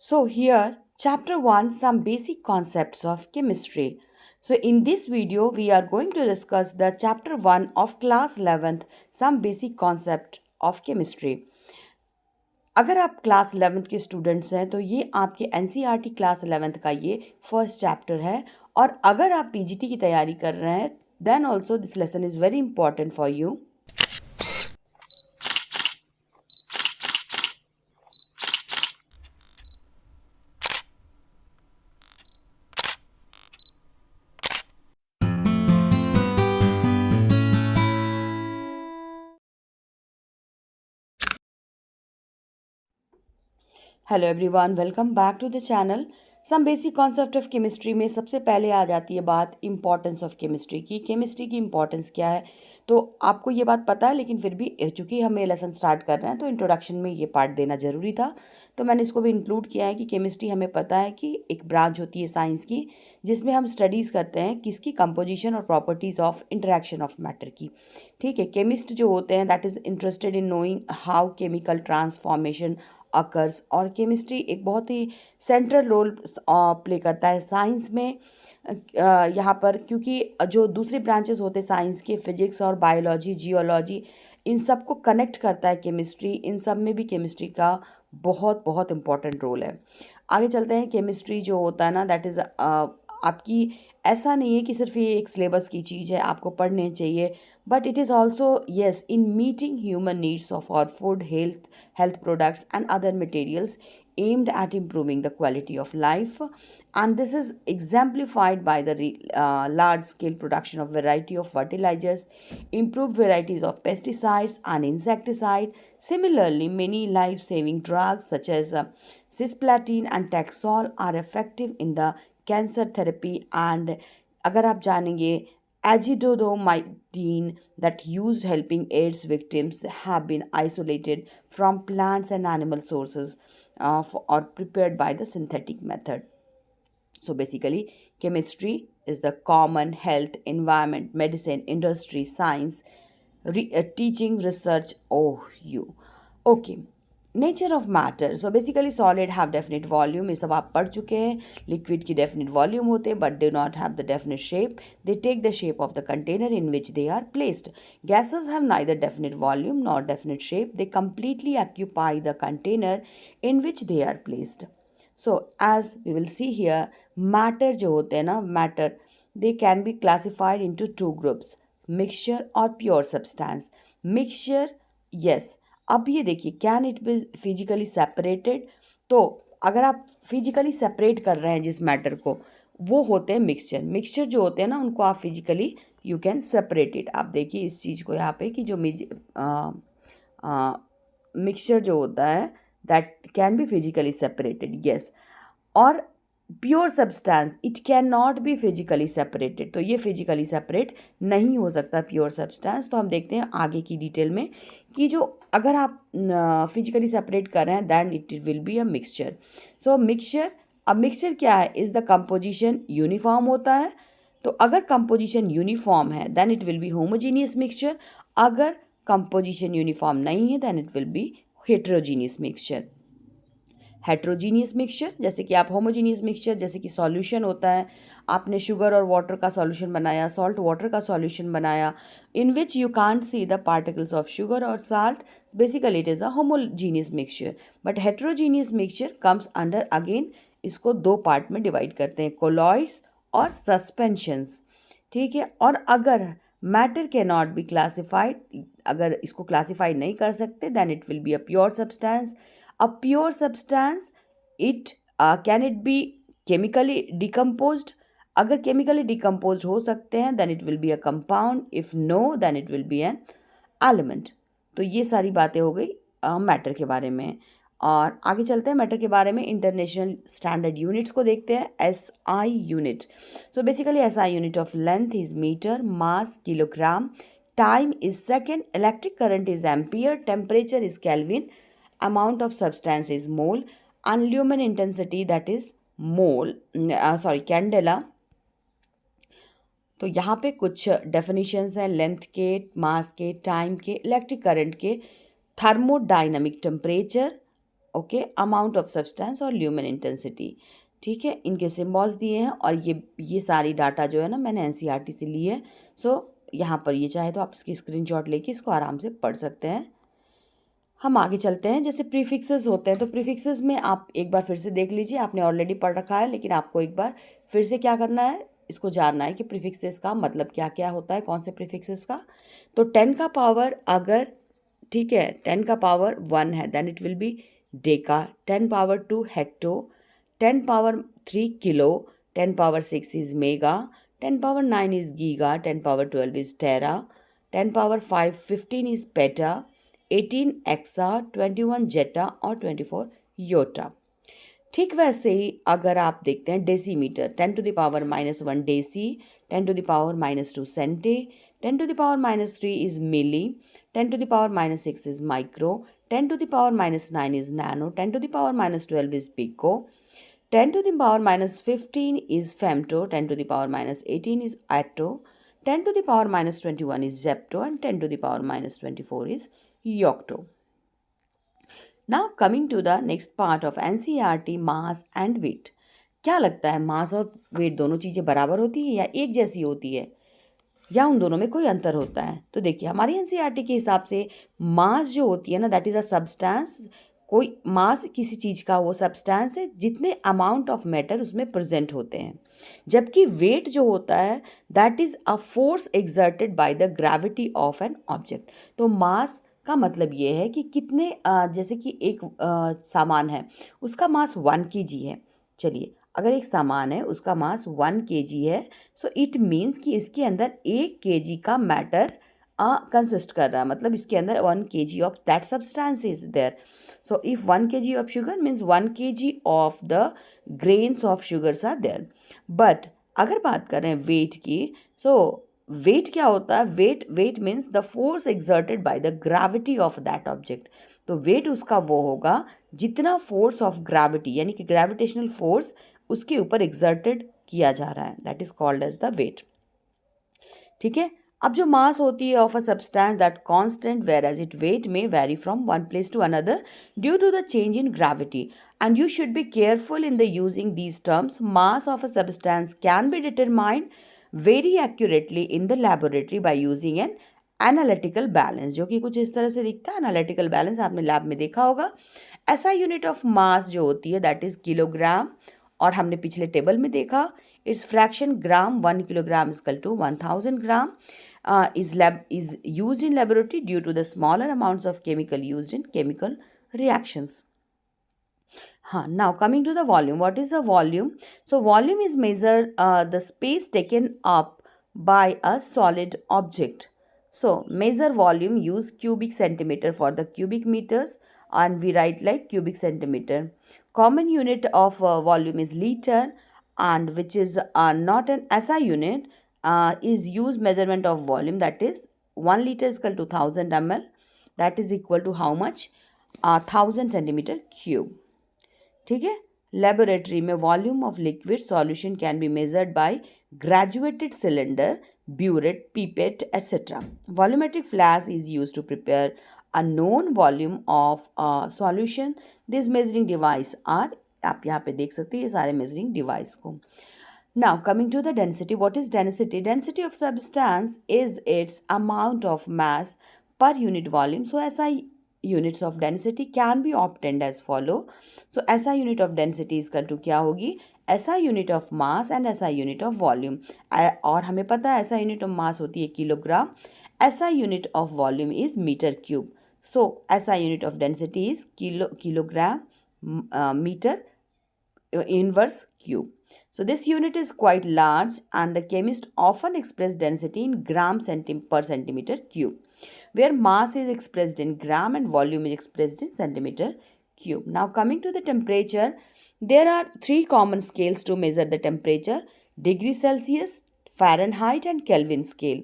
So, here, chapter 1, some basic concepts of chemistry. So, in this video, we are going to discuss the chapter 1 of class 11th, some basic concept of chemistry. अगर आप class 11th के students हैं तो ये आपके NCERT class 11th का ये first chapter है। और अगर आप पीजीटी की तैयारी कर रहे हैं then also this lesson is very important for you. Hello everyone, welcome back to the channel. Some basic concept of chemistry में सबसे पहले आ जाती है बात इम्पॉर्टेंस ऑफ केमिस्ट्री की। केमिस्ट्री की इम्पॉर्टेंस क्या है तो आपको ये बात पता है, लेकिन फिर भी चूंकि हम ये लेसन स्टार्ट कर रहे हैं तो इंट्रोडक्शन में ये पार्ट देना ज़रूरी था, तो मैंने इसको भी इंक्लूड किया है कि केमिस्ट्री हमें पता है कि एक ब्रांच होती है साइंस की जिसमें हम स्टडीज़ करते हैं किसकी, कंपोजिशन और properties of interaction of matter की। ठीक है, केमिस्ट जो होते हैं that is interested in knowing how chemical transformation occurs. और केमिस्ट्री एक बहुत ही सेंट्रल रोल प्ले करता है साइंस में। यहाँ पर क्योंकि जो दूसरे ब्रांचेस होते हैं साइंस के, फिजिक्स और बायोलॉजी, जियोलॉजी, इन सब को कनेक्ट करता है केमिस्ट्री। इन सब में भी केमिस्ट्री का बहुत बहुत इम्पॉर्टेंट रोल है। आगे चलते हैं। केमिस्ट्री जो होता है ना दैट इज़ आपकी, ऐसा नहीं है कि सिर्फ ये एक सिलेबस की चीज़ है आपको पढ़ने चाहिए, but it is also, yes, in meeting human needs of our food, health products and other materials aimed at improving the quality of life. And this is exemplified by the large scale production of variety of fertilizers, improved varieties of pesticides and insecticide. Similarly, many life saving drugs such as cisplatin and taxol are effective in the cancer therapy. And अगर आप जानेंगे azidodomidine that used helping AIDS victims have been isolated from plants and animal sources or prepared by the synthetic method. So basically, chemistry is the common health, environment, medicine, industry, science, teaching, research. Oh, you. Okay. Nature of matter, so basically solid have definite volume, ये सब आप पढ़ चुके हैं। Liquid की definite volume होते हैं but do not have the definite shape, they take the shape of the container in which they are placed. Gases have neither definite volume not definite shape, they completely occupy the container in which they are placed. So as we will see here, matter जो होते हैं ना, matter they can be classified into two groups, mixture और pure substance. Mixture, yes, अब ये देखिए, can it be physically separated. तो अगर आप फिजिकली सेपरेट कर रहे हैं जिस मैटर को, वो होते हैं मिक्सचर। मिक्सचर जो होते हैं ना उनको आप physically you can separate it. आप देखिए इस चीज़ को यहाँ पे कि जो मिक्सचर जो होता है that can be physically separated, yes. और pure substance it can not be physically separated, तो ये फिजिकली सेपरेट नहीं हो सकता प्योर सब्सटेंस। तो हम देखते हैं आगे की डिटेल में कि जो अगर आप फिजिकली सेपरेट कर रहे हैं then it will be a mixture. So mixture, अब मिक्सचर क्या है, इज़ द कंपोजिशन यूनिफॉर्म होता है। तो अगर कंपोजिशन यूनिफॉर्म है then it will be homogeneous mixture. अगर कंपोजिशन यूनिफॉर्म नहीं है then it will be heterogeneous mixture. Heterogeneous mixture, जैसे कि आप होमोजीनियस मिक्सचर, जैसे कि सॉल्यूशन होता है, आपने शुगर और वाटर का सॉल्यूशन बनाया, सॉल्ट वाटर का सॉल्यूशन बनाया, in which you can't see the particles of sugar और salt, basically it is a homogeneous mixture. But heterogeneous mixture comes under, again इसको दो पार्ट में डिवाइड करते हैं, कोलॉइड्स और सस्पेंशंस। ठीक है, और अगर मैटर के नॉट बी क्लासिफाइड, अगर इसको क्लासीफाई नहीं कर सकते then it will be a pure substance. A pure substance, it can it be chemically decomposed? अगर chemically decomposed हो सकते हैं then it will be a compound, if no then it will be an element। तो ये सारी बातें हो गई मैटर के बारे में। और आगे चलते हैं मैटर के बारे में। इंटरनेशनल स्टैंडर्ड यूनिट्स को देखते हैं। S I unit, so basically S I unit of length is meter, mass kilogram, time is second, electric current is ampere, temperature is kelvin, amount of substance is mole, and lumen intensity that is mole, candela। तो यहाँ पे कुछ definitions हैं length के, मास के, time के, electric current के, thermodynamic temperature, okay, amount of substance और ल्यूमेन इंटेंसिटी। ठीक है, इनके सिम्बॉल्स दिए हैं और ये सारी डाटा जो है ना मैंने एनसीईआरटी से ली है। सो यहाँ पर ये चाहे तो आप इसकी स्क्रीनशॉट लेके इसको आराम से पढ़ सकते हैं। हम आगे चलते हैं। जैसे प्रीफिक्सेस होते हैं, तो प्रीफिक्सेस में आप एक बार फिर से देख लीजिए, आपने ऑलरेडी पढ़ रखा है, लेकिन आपको एक बार फिर से क्या करना है, इसको जानना है कि प्रीफिक्सेस का मतलब क्या क्या होता है, कौन से प्रीफिक्सेस का। तो 10 का पावर अगर, ठीक है, 10 का पावर 1 है then it will be deca, 10 power 2 hecto, 10 power 3 kilo, 10 power 6 is mega, 10 power 9 is giga, 10 power 12 is tera, 10 power 5 15 is peta, 18 exa, 21 zetta और 24 योटा। ठीक वैसे ही अगर आप देखते हैं decimeter, 10 to the power -1 deci, 10 to the power -2 centi, 10 to the power -3 is milli, 10 to the power -6 is micro, 10 to the power -9 is nano, 10 to the power -12 is pico, 10 to the power -15 is femto, 10 to the power -18 is atto, 10 to the power -21 is zepto, and 10 to the power -24 is yocto. Now coming to the next part of NCERT, mass and weight. क्या लगता है, मास और wait दोनों चीज़ें बराबर होती है या एक जैसी होती है, या उन दोनों में कोई अंतर होता है? तो देखिए हमारी एनसीईआरटी के हिसाब से मास जो होती है ना, दैट इज़ अ सब्सटेंस। कोई मास किसी चीज़ का वो सब्सटेंस है जितने अमाउंट ऑफ मैटर उसमें प्रेजेंट होते हैं, जबकि वेट जो होता है that is a force exerted by the gravity of an object. तो मास का मतलब ये है कि कितने जैसे कि एक सामान है, उसका मास 1 kg है। चलिए, अगर एक सामान है उसका मास 1 kg है, सो इट मीन्स कि इसके अंदर 1 kg का मैटर कंसिस्ट कर रहा है, मतलब इसके अंदर 1 kg of that substance is there. So if 1 kg of sugar means 1 kg of the grains of sugars are there. But अगर बात करें वेट की, सो वेट क्या होता है, weight means the force exerted by the gravity of that object. तो weight उसका वो होगा जितना फोर्स ऑफ ग्रेविटी यानी कि ग्रेविटेशनल फोर्स उसके ऊपर एक्सर्टेड किया जा रहा है, that is called as the weight. ठीक है, अब जो मास होती है of a substance that constant whereas it weight में vary from one place to another due to the change in gravity, and you should be careful in the using these terms. Mass of a substance can be determined very accurately in the laboratory by using an analytical balance, जो कि कुछ इस तरह से दिखता है। Analytical balance आपने lab में देखा होगा। ऐसा यूनिट ऑफ मास जो होती है दैट इज किलोग्राम, और हमने पिछले टेबल में देखा it's fraction gram, 1 kilogram is equal to 1000 gram is used in laboratory due to the smaller amounts of chemical used in chemical reactions. Now coming to the volume, what is the volume? So volume is measured the space taken up by a solid object. So measure volume, use cubic centimeter for the cubic meters, and we write like cubic centimeter. Common unit of volume is liter, and which is not an SI unit, is used measurement of volume, that is 1 liter is equal to 1000 ml, that is equal to how much, 1000 centimeter cube. ठीक है, laboratory में volume of liquid solution can be measured by graduated cylinder, burette, pipette etcetera. Volumetric flask is use to prepare a known volume of solution. This measuring device are, आप यहाँ पे देख सकते हैं ये सारे मेजरिंग डिवाइस को। Now coming to the density, what is density? Density of substance is its amount of mass per unit volume. So SI units of density can be obtained as follow. So SI unit of density is equal to क्या होगी, SI unit of mass and SI unit of volume. और हमें पता है SI unit of mass होती है kilogram, SI unit of volume is meter cube. So SI unit of density is kilogram meter inverse cube. So this unit is quite large and the chemist often express density in gram per centimeter cube, where mass is expressed in gram and volume is expressed in centimeter cube. Now coming to the temperature, there are 3 common scales to measure the temperature: degree Celsius, Fahrenheit and Kelvin scale,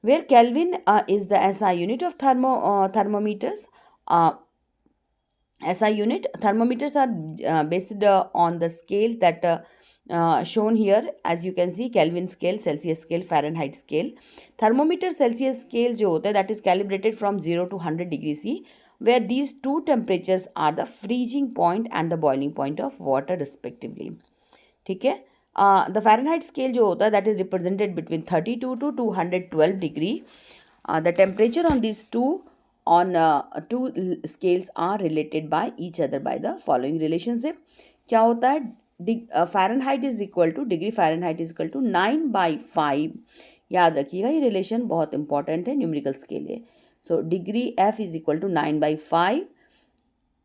where Kelvin is the SI unit of thermometers. SI unit thermometers are based on the scales that shown here, as you can see, Kelvin scale, Celsius scale, Fahrenheit scale. Thermometer Celsius scale जो होता है that is calibrated from 0 to 100 degree C, where these two temperatures are the freezing point and the boiling point of water respectively. ठीक है. The Fahrenheit scale जो होता है that is represented between 32 to 212 degree. The temperature on these two scales are related by each other by the following relationship. क्या होता है? Fahrenheit is equal to degree Fahrenheit is equal to 9/5. याद रखिएगा, ये relation बहुत important है numericals के लिए. So degree F is equal to 9/5,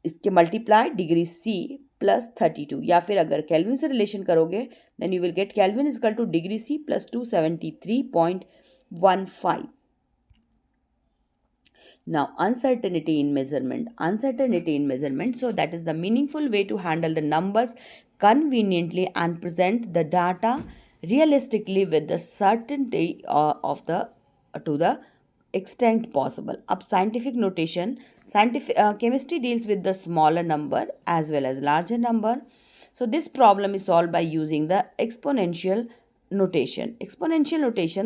इसके मल्टीप्लाई डिग्री C प्लस 32, या फिर अगर केल्विन से रिलेशन करोगे then you will get kelvin is equal to degree C plus 273.15. Now uncertainty in measurement, so that is the meaningful way to handle the numbers conveniently and present the data realistically with the certainty to the extent possible. अब scientific notation, chemistry deals with the smaller number as well as larger number. So this problem is solved by using the exponential notation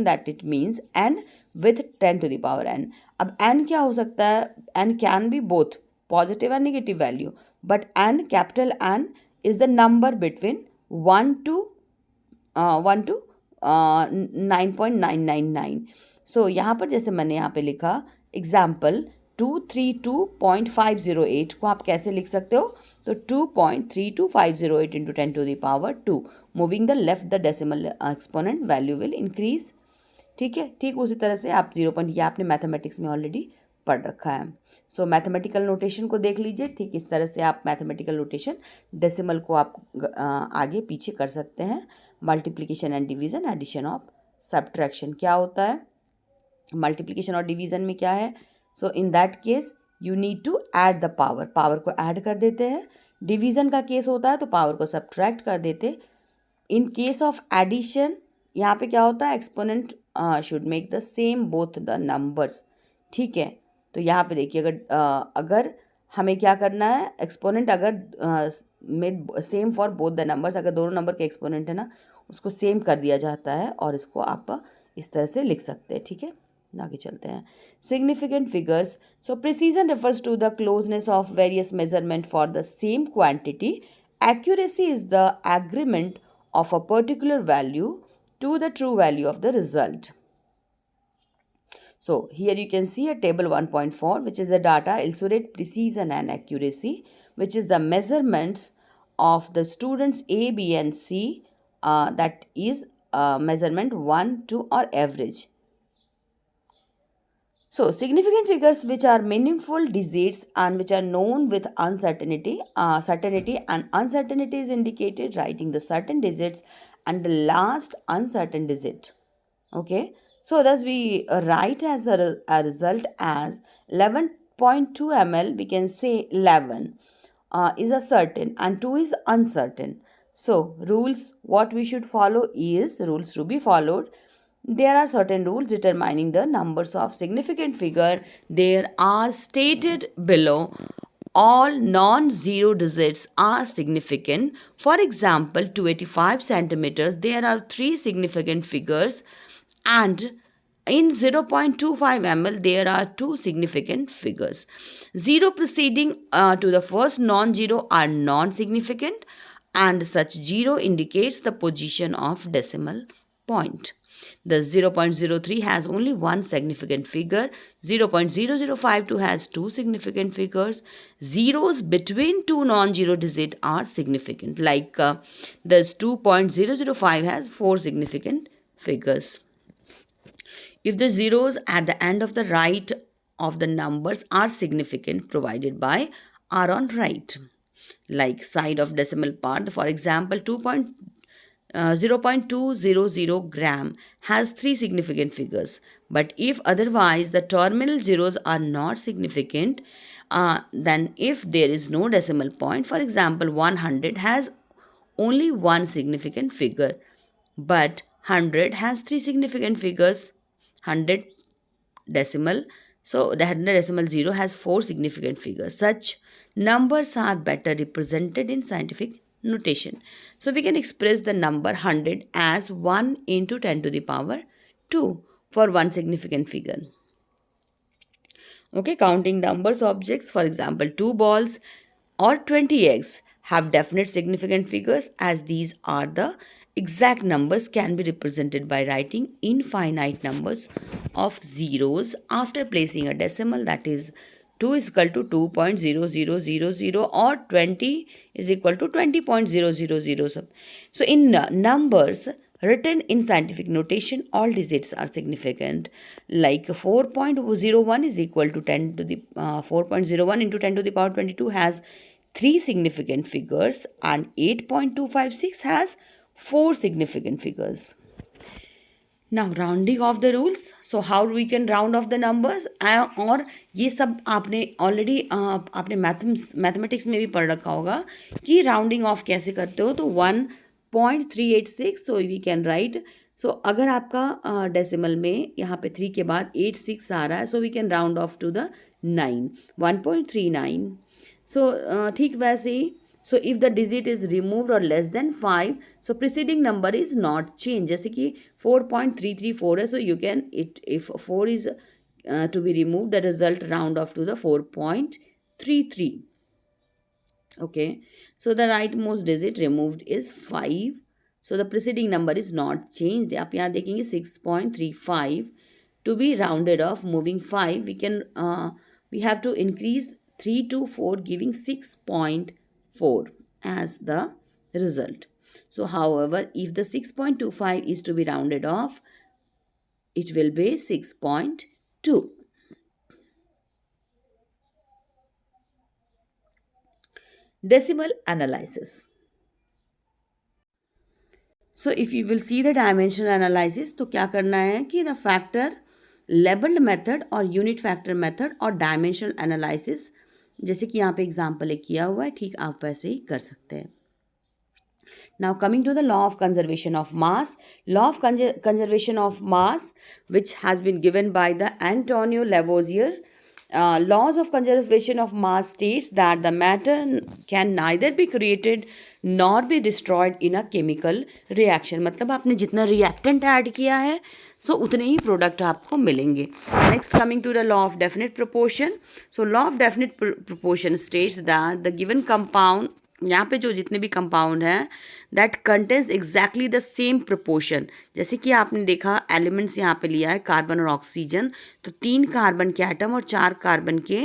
that it means n with 10 to the power n. अब n क्या हो सकता है? n can be both positive and negative value, but n, capital N, is the number between 1 to 9.999. सो यहाँ पर जैसे मैंने यहाँ पे लिखा एग्जाम्पल 232.508 को आप कैसे लिख सकते हो? तो 2.32508 into 10 to the power 2. Moving the left the decimal exponent value will increase. ठीक है. ठीक उसी तरह से आप 0 पॉइंट, ये आपने मैथमेटिक्स में ऑलरेडी पढ़ रखा है. सो मैथमेटिकल नोटेशन को देख लीजिए. ठीक इस तरह से आप मैथमेटिकल नोटेशन डेसिमल को आप आगे पीछे कर सकते हैं. Multiplication and division, addition of subtraction क्या होता है? मल्टीप्लिकेशन और डिवीजन में क्या है? So in that case you need to add the power को ऐड कर देते हैं. डिवीजन का केस होता है तो पावर को सब्ट्रैक्ट कर देते. इन केस ऑफ एडिशन यहाँ पे क्या होता है? Exponent should make the same both the numbers. ठीक है. तो यहाँ पे देखिए अगर हमें क्या करना है, एक्सपोनेंट अगर made same for both the numbers, अगर दोनों नंबर के एक्सपोनेंट है ना उसको सेम कर दिया जाता है और इसको आप इस तरह से लिख सकते हैं. ठीक है. आगे चलते हैं. Significant figures. So precision refers to the closeness of various measurement for the same quantity. Accuracy is the agreement of a particular value to the true value of the result. So here you can see a table 1.4, which is the data illustrate precision and accuracy, which is the measurements of the students A, B and C, that is measurement 1, 2 or average. So significant figures which are meaningful digits and which are known with certainty and uncertainty is indicated writing the certain digits and the last uncertain digit. Okay, so thus we write as a result as 11.2 ml. We can say 11 is a certain and 2 is uncertain. So rules what we should follow is rules to be followed. There are certain rules determining the numbers of significant figure. There are stated below. All non-zero digits are significant. For example, 285 centimeters, there are 3 significant figures, and in 0.25 ml, there are 2 significant figures. 0 preceding to the first non-zero are non-significant, and such 0 indicates the position of decimal point. The 0.03 has only one significant figure. 0.0052 has 2 significant figures. Zeros between 2 non-zero digits are significant. Like this 2.005 has 4 significant figures. If the zeros at the end of the right of the numbers are significant, provided by are on right. Like side of decimal part, for example, 0.200 gram has 3 significant figures. But if otherwise the terminal zeros are not significant, then if there is no decimal point, for example 100 has only one significant figure, but 100 has 3 significant figures. 100 decimal, so the 100 decimal 0 has 4 significant figures. Such numbers are better represented in scientific notation. So we can express the number 100 as 1 into 10 to the power 2 for one significant figure. Okay, counting numbers objects, for example, 2 balls or 20 eggs have definite significant figures, as these are the exact numbers can be represented by writing infinite numbers of zeros after placing a decimal, that is 2 is equal to 2.0000 or 20 is equal to 20.000. So in numbers written in scientific notation, all digits are significant. Like 4.01 is equal to 10 to the 4.01 into 10 to the power 22 has three significant figures, and 8.256 has four significant figures. Now rounding off the rules. So how we can round off the numbers, और ये सब आपने already आपने mathematics में भी पढ़ रखा होगा कि राउंडिंग ऑफ कैसे करते हो. तो 1.386, सो वी कैन राइट. सो अगर आपका डेसिमल में यहाँ पे 3 के बाद 86 आ रहा है, so we can round off to the 9, 1.39. So ठीक वैसे ही, so if the digit is removed और less than 5, so preceding number is not change. जैसे कि 4.334 है, so you can it if 4 is to be removed, the result round off to the 4.33. Okay, so the rightmost digit removed is 5, so the preceding number is not changed. आप यहाँ देखेंगे 6.35. to be rounded off, moving 5, we have to increase 3 to 4, giving 6.4 as the result. So however, if the 6.25 is to be rounded off, it will be 6.2. Decimal analysis. So if you will see the dimensional analysis, तो क्या करना है कि the factor labeled method और unit factor method और dimensional analysis, जैसे कि यहाँ पे एग्जाम्पल एक किया हुआ है, ठीक आप वैसे ही कर सकते हैं. Now coming to the law of conservation of mass. Law of conservation of mass, which has been given by the Antonio Lavoisier. Laws of conservation of mass states that the matter can neither be created nor be destroyed in a chemical reaction. मतलब आपने जितना reactant add किया है, सो उतने ही product आपको मिलेंगे. Next coming to the law of definite proportion. So law of definite proportion states that the given compound, यहाँ पे जो जितने भी कंपाउंड हैं, that contains exactly the same proportion. जैसे कि आपने देखा एलिमेंट्स यहाँ पे लिया है कार्बन और ऑक्सीजन, तो 3 कार्बन के एटम और 4 कार्बन के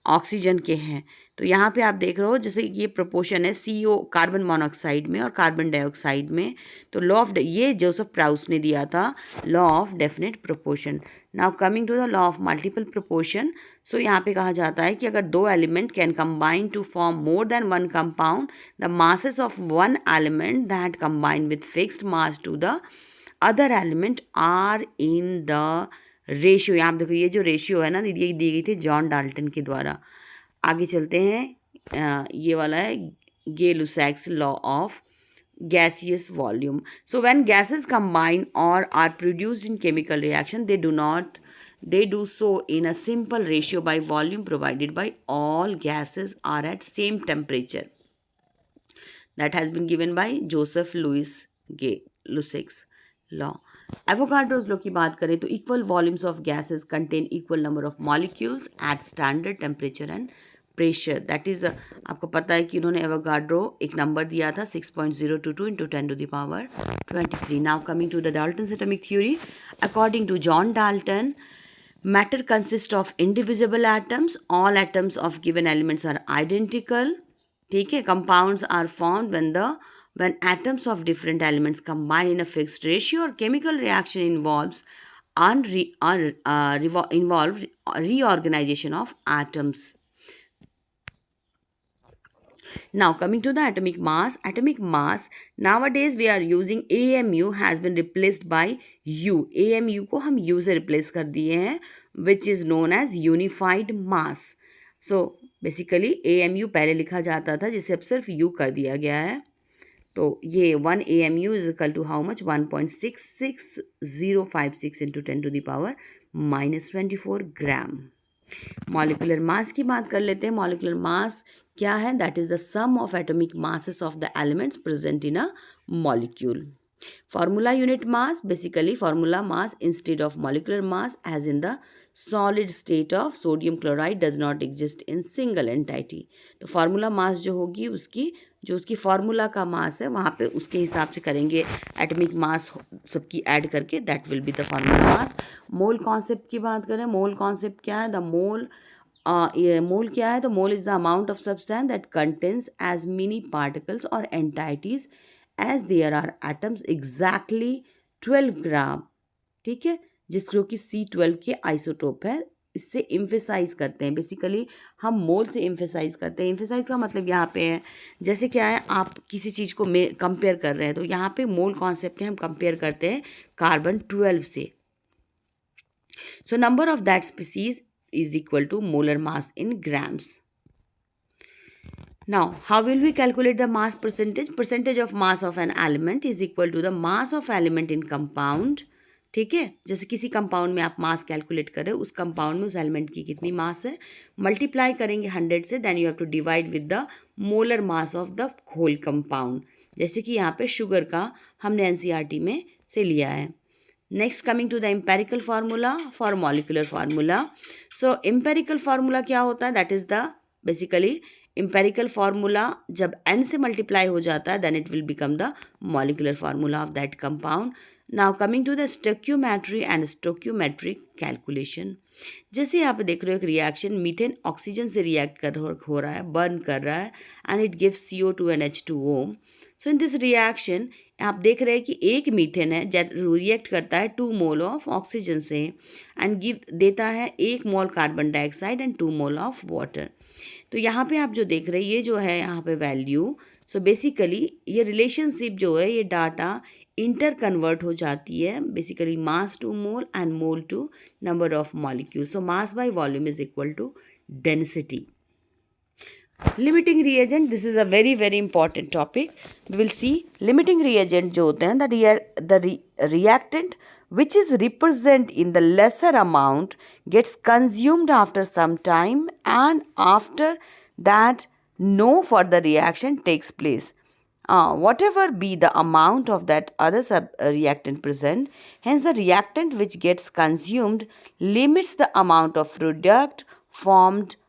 ऑक्सीजन के हैं. तो यहाँ पे आप देख रहे हो जैसे ये प्रोपोर्शन है CO कार्बन मोनोऑक्साइड में और कार्बन डाइऑक्साइड में. तो लॉ ऑफ ये जोसेफ प्राउस ने दिया था, law of definite proportion. Now coming to the law of multiple proportion. So यहाँ पे कहा जाता है कि अगर 2 element can combine to form more than 1 compound, the masses of 1 element that combine with fixed mass to the other element are in the ratio. यहाँ देखो ये जो रेशियो है ना, ये दी गई थी जॉन डाल्टन के द्वारा. आगे चलते हैं, ये वाला है Gay-Lussac's law of gaseous volume. So when gases combine or are produced in chemical reaction, they do so in a simple ratio by volume provided by all gases are at same temperature. That has been given by Joseph Louis Gay-Lussac's law. Avogadro's law की बात करें तो equal volumes of gases contain equal number of molecules at standard temperature and pressure. That is आपको पता है कि उन्होंने Avogadro एक नंबर दिया था 6.022 into 10 to the power 23. Now coming to the Dalton's atomic theory. According to John Dalton, matter consist of indivisible atoms. All atoms of given elements are identical. ठीक है. Compounds are formed when atoms of different elements combine in a fixed ratio, or chemical reaction involves reorganization of atoms. Now coming to the atomic mass. Atomic mass, nowadays we are using AMU has been replaced by U. AMU को हम U से replace कर दिए हैं, which is known as unified mass. So basically AMU पहले लिखा जाता था, जिसे अब सिर्फ U कर दिया गया है. तो ये 1 AMU is equal to how much? 1.66056 into 10 to the power minus 24 ग्राम. मॉलिकुलर मास की बात कर लेते हैं. मॉलिकुलर मास क्या है? That is the sum of atomic masses of the elements present in a molecule. Formula unit mass, basically formula mass instead of molecular mass, as in the solid state of sodium chloride does not exist in single entity. तो formula mass जो होगी उसकी, जो उसकी formula का मास है वहाँ पे उसके हिसाब से करेंगे एटॉमिक मास सबकी ऐड करके, that will be the formula mass. Mole concept की बात करें, मोल कॉन्सेप्ट क्या है? द मोल, ये मोल क्या है? तो mole is the amount of substance that contains as many particles और entities as there are atoms, exactly 12 gram. ठीक है, जिसको कि C12 के आइसोटोप है। इससे इम्फेसाइज करते हैं, बेसिकली हम मोल से इम्फेसाइज करते हैं। इम्फेसाइज का मतलब यहाँ पे है, जैसे क्या है, आप किसी चीज़ को कंपेयर कर रहे हैं, तो यहाँ पे मोल कॉन्सेप्ट है, हम कंपेयर करते हैं कार्बन 12 से। So number of that species is equal to molar mass in grams. Now, how will we calculate the mass percentage? Percentage of mass of an element is equal to the mass of element in compound. ठीक है, जैसे किसी compound में आप mass calculate करें, उस compound में उस एलिमेंट की कितनी मास है, मल्टीप्लाई करेंगे 100 से, then you have to divide with the molar mass of the whole compound. जैसे कि यहाँ पे शुगर का हमने एनसीईआरटी में से लिया है। Next coming to the empirical formula for molecular formula. So empirical formula क्या होता है? That is the basically empirical formula जब n से मल्टीप्लाई हो जाता है, then it will become the molecular formula of that compound. Now coming to the stoichiometry and stoichiometric calculation. जैसे यहाँ पे देख रहे हो एक रिएक्शन, मीथेन ऑक्सीजन से रिएक्ट हो रहा है, बर्न कर रहा है, and it gives CO2 and H2O। So in this reaction आप देख रहे हैं कि एक मीथेन है रिएक्ट करता है 2 मोल ऑफ ऑक्सीजन से एंड गिव देता है 1 mole carbon dioxide and 2 mole of water. तो यहाँ पे आप जो देख रहे हैं ये जो है यहाँ पे वैल्यू, सो बेसिकली ये रिलेशनशिप जो है ये डाटा इंटर कन्वर्ट हो जाती है, basically mass to mole and mole to number of molecule. So mass by volume is equal to density. Limiting reagent, this is a very very important topic. We will see limiting reagent जो होते हैं, the reactant which is represent in the lesser amount gets consumed after some time, and after that no further reaction takes place. Whatever be the amount of that other reactant present, hence the reactant which gets consumed limits the amount of product formed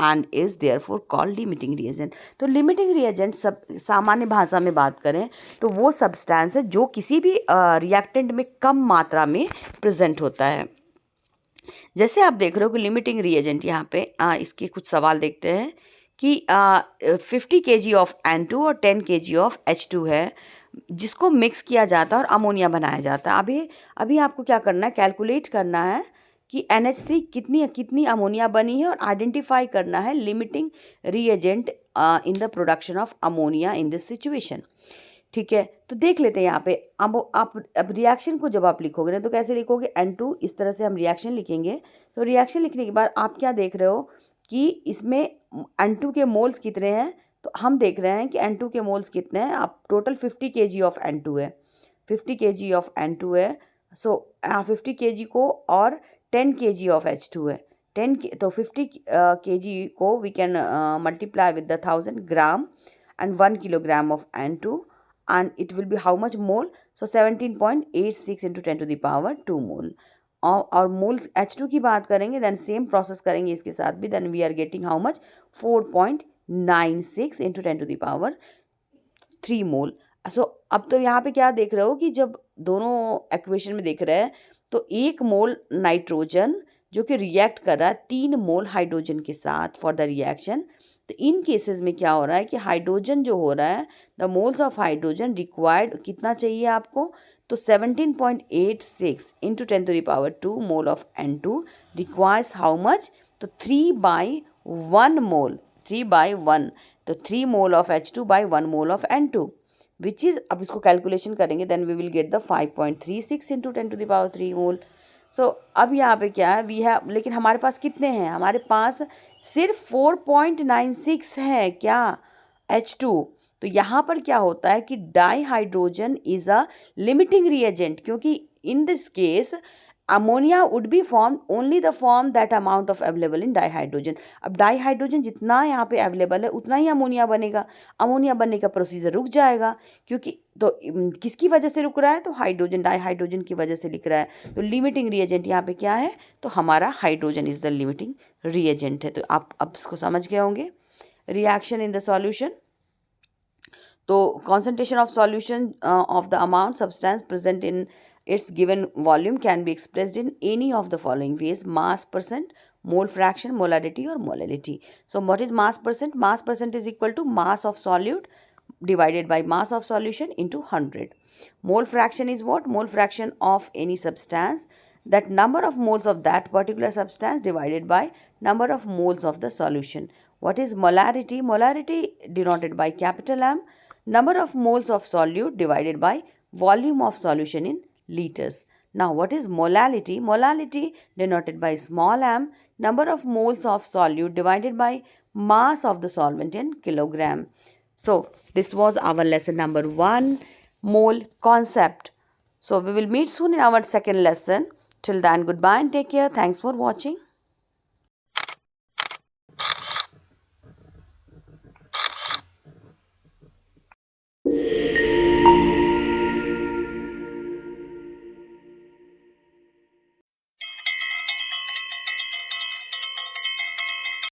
and is therefore called limiting reagent. तो limiting reagent सब सामान्य भाषा में बात करें तो वो substance है जो किसी भी रिएक्टेंट में कम मात्रा में प्रेजेंट होता है। जैसे आप देख रहे हो कि लिमिटिंग रिएजेंट, यहाँ पे इसके कुछ सवाल देखते हैं कि 50 kg ऑफ N2 और 10 kg ऑफ H2 है, जिसको मिक्स किया जाता है और अमोनिया बनाया जाता है। अभी आपको क्या करना है, कैलकुलेट करना है कि NH3 कितनी अमोनिया बनी है और आइडेंटिफाई करना है limiting reagent in the production of ammonia in this situation. ठीक है, तो देख लेते हैं यहाँ पे। अब रिएक्शन को जब आप लिखोगे ना तो कैसे लिखोगे, N2 इस तरह से हम रिएक्शन लिखेंगे। तो रिएक्शन लिखने के बाद आप क्या देख रहे हो कि इसमें N2 के मोल्स कितने हैं, तो हम देख रहे हैं कि N2 के मोल्स कितने हैं। आप टोटल 50 kg ऑफ N2 है, 50 kg ऑफ N2 है। सो 50 kg को और 10 kg ऑफ H2 है, 10 तो 50 kg को we can multiply with the 1000 gram and 1 kilogram of N2, and it will be how much mole? So 17.86 into 10 to the power 2 mole. और moles H2 की बात करेंगे, देन सेम प्रोसेस करेंगे इसके साथ भी, then we are getting how much, 4.96 into 10 to the power 3 mole. So अब तो यहाँ पे क्या देख रहे हो कि जब दोनों इक्वेशन में देख रहे हैं तो 1 मोल नाइट्रोजन जो कि रिएक्ट कर रहा है 3 मोल हाइड्रोजन के साथ फॉर द रिएक्शन। तो इन केसेस में क्या हो रहा है कि हाइड्रोजन जो हो रहा है, the moles of hydrogen required कितना चाहिए आपको, तो 17.86 into 10 to the power 2 mole of N2 requires how much, तो 3/1 मोल, 3/1, तो 3 mole of H2 by 1 mole of N2 which is, अब इसको कैलकुलेशन करेंगे then we will get the 5.36 into 10 to the power 3 mole. So अब यहाँ पे क्या है, वी हैव, लेकिन हमारे पास कितने हैं, हमारे पास सिर्फ 4.96 है क्या, H2। तो यहाँ पर क्या होता है कि dihydrogen is a limiting reagent, क्योंकि in this case ammonia would be formed only the form that amount of available in dihydrogen. अब डाईहाइड्रोजन जितना यहाँ पे अवेलेबल है उतना ही अमोनिया बनेगा. अमोनिया बनने का प्रोसीजर रुक जाएगा, क्योंकि तो किसकी वजह से रुक रहा है, तो हाइड्रोजन, डाईहाइड्रोजन की वजह से लिख रहा है. तो लिमिटिंग रिएजेंट यहाँ पे क्या है, तो हमारा hydrogen is the limiting reagent है. तो आप अब इसको समझ गए होंगे. रिएक्शन इन द सॉल्यूशन, तो concentration of solution of the amount substance present in its given volume can be expressed in any of the following ways: mass percent, mole fraction, molarity or molality. So what is mass percent? Mass percent is equal to mass of solute divided by mass of solution into 100. Mole fraction is what? Mole fraction of any substance, that number of moles of that particular substance divided by number of moles of the solution. What is molarity? Molarity denoted by capital M, number of moles of solute divided by volume of solution in liters. Now what is molality? Molality denoted by small m, number of moles of solute divided by mass of the solvent in kilogram. So this was our lesson number 1, mole concept. So we will meet soon in our second lesson. Till then, goodbye and take care. Thanks for watching.